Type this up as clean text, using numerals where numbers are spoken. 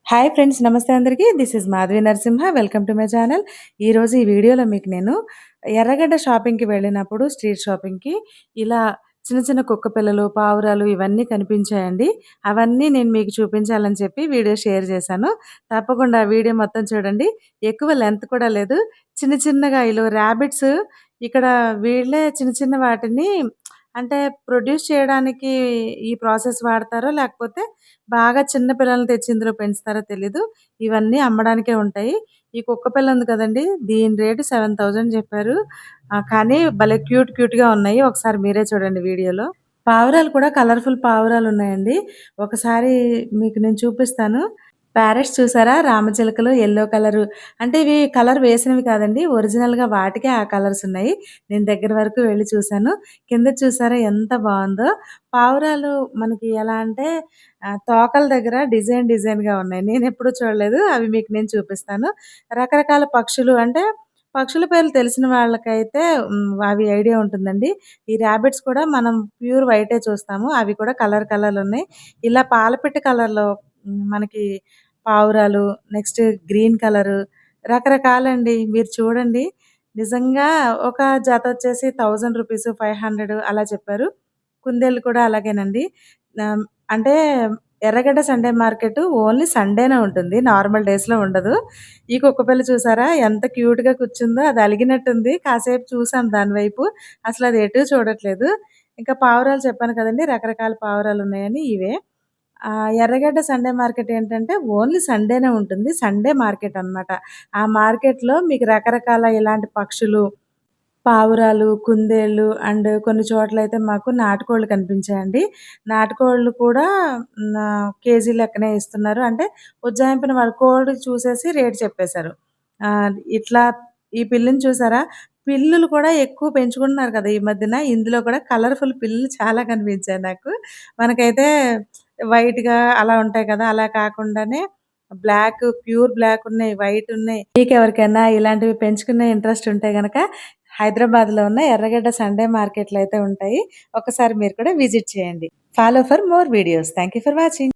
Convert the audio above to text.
Hi friends, నమస్తే అందరికీ. This is Madhavi Narasimha. Welcome to my channel. ఈరోజు ఈ వీడియోలో మీకు నేను ఎర్రగడ్డ షాపింగ్‌కి వెళ్ళినప్పుడు స్ట్రీట్ షాపింగ్‌కి ఇలా చిన్న చిన్న కుక్క పిల్లలు, పావురాలు ఇవన్నీ కనిపించాయండి. అవన్నీ నేను మీకు చూపించాలని చెప్పి వీడియో షేర్ చేశాను. తప్పకుండా వీడియో మొత్తం చూడండి. ఎక్కువ లెంత్ కూడా లేదు. చిన్న చిన్నగా ఇలా ర్యాబిట్స్ ఇక్కడ వీళ్ళే చిన్న చిన్న వాటిని అంటే ప్రొడ్యూస్ చేయడానికి ఈ ప్రాసెస్ వాడతారో లేకపోతే బాగా చిన్న పిల్లల్ని తెచ్చి ఇందులో పెంచుతారో తెలీదు. ఇవన్నీ అమ్మడానికే ఉంటాయి. ఈ కుక్క పిల్ల ఉంది కదండీ! దీని రేటు 7,000 చెప్పారు. కానీ భలే క్యూట్‌గా ఉన్నాయి. ఒకసారి మీరే చూడండి వీడియోలో. పావురాలు కూడా కలర్‌ఫుల్ పావురాలున్నాయండి. ఒకసారి మీకు నేను చూపిస్తాను. ప్యారట్స్ చూసారా? రామచిలకలు యెల్లో కలరు. అంటే ఇవి కలర్ వేసినవి కాదండి. ఒరిజినల్‌గా వాటికే ఆ కలర్స్ ఉన్నాయి. నేను దగ్గర వరకు వెళ్లి చూసాను. కింద చూసారా ఎంత బావుందో. పావురాలు మనకి ఎలా అంటే తోకల దగ్గర డిజైన్‌గా ఉన్నాయి. నేనెప్పుడు చూడలేదు. అవి మీకు నేను చూపిస్తాను. రకరకాల పక్షులు అంటే పక్షుల పేర్లు తెలిసిన వాళ్ళకైతే అవి ఐడియా ఉంటుందండి. ఈ రాబిట్స్ కూడా మనం ప్యూర్ వైటే చూస్తాము. అవి కూడా కలర్‌లున్నాయి. ఇలా పాలపిట్ట కలర్‌లో మనకి పావురాలు, నెక్స్ట్ గ్రీన్ కలరు రకరకాలండి. మీరు చూడండి. నిజంగా ఒక జతొచ్చేసి రూ. 500 అలా చెప్పారు. కుందేళ్ళు కూడా అలాగేనండి. ఆహ్, అంటే ఎర్రగడ్డ సండే మార్కెట్ ఓన్లీ సండేనే ఉంటుంది. నార్మల్ డేస్‌లో ఉండదు. ఈ కుక్కపిల్ల చూసారా? ఎంత క్యూట్‌గా కూర్చుందో. అది అలిగినట్టుంది. కాసేపు చూసాం దాని వైపు. అసలది ఎటూ చూడట్లేదు. ఇంకా పావురాలు చెప్పాను కదండీ! రకరకాల పావురాలున్నాయని ఇవే. ఎర్రగడ్డ సండే మార్కెట్ ఏంటంటే ఓన్లీ సండేనే ఉంటుంది. సండే మార్కెట్ అన్నమాట. ఆ మార్కెట్‌లో మీకు రకరకాల ఇలాంటి పక్షులు, పావురాలు, కుందేళ్ళు అండ్ కొన్ని చోట్లయితే మాకు నాటుకోళ్ళు కనిపించాయండి. నాటుకోళ్ళు కూడా కేజీ లెక్కనే ఇస్తున్నారు. అంటే ఉజ్జాయింపున వాళ్ళు కోడి చూసేసి రేట్ చెప్పేశారు. ఇట్లా ఈ పిల్లిని చూసారా? పిల్లులు కూడా ఎక్కువ పెంచుకుంటున్నారు కదా! ఈ మధ్యన. ఇందులో కూడా కలర్‌ఫుల్ పిల్లులు చాలా కనిపించాయి నాకు. మనకైతే వైట్‌గా అలా ఉంటాయి కదా! అలా కాకుండానే ప్యూర్ బ్లాక్ ఉన్నాయి, వైట్ ఉన్నాయి. మీకెవరికైనా ఇలాంటివి పెంచుకునే ఇంట్రెస్ట్ ఉంటే గనక హైదరాబాద్‌లో ఉన్న ఎర్రగడ్డ సండే మార్కెట్‌లో అయితే ఉంటాయి. ఒకసారి మీరు కూడా విజిట్ చేయండి. Follow for more videos. Thank you for watching.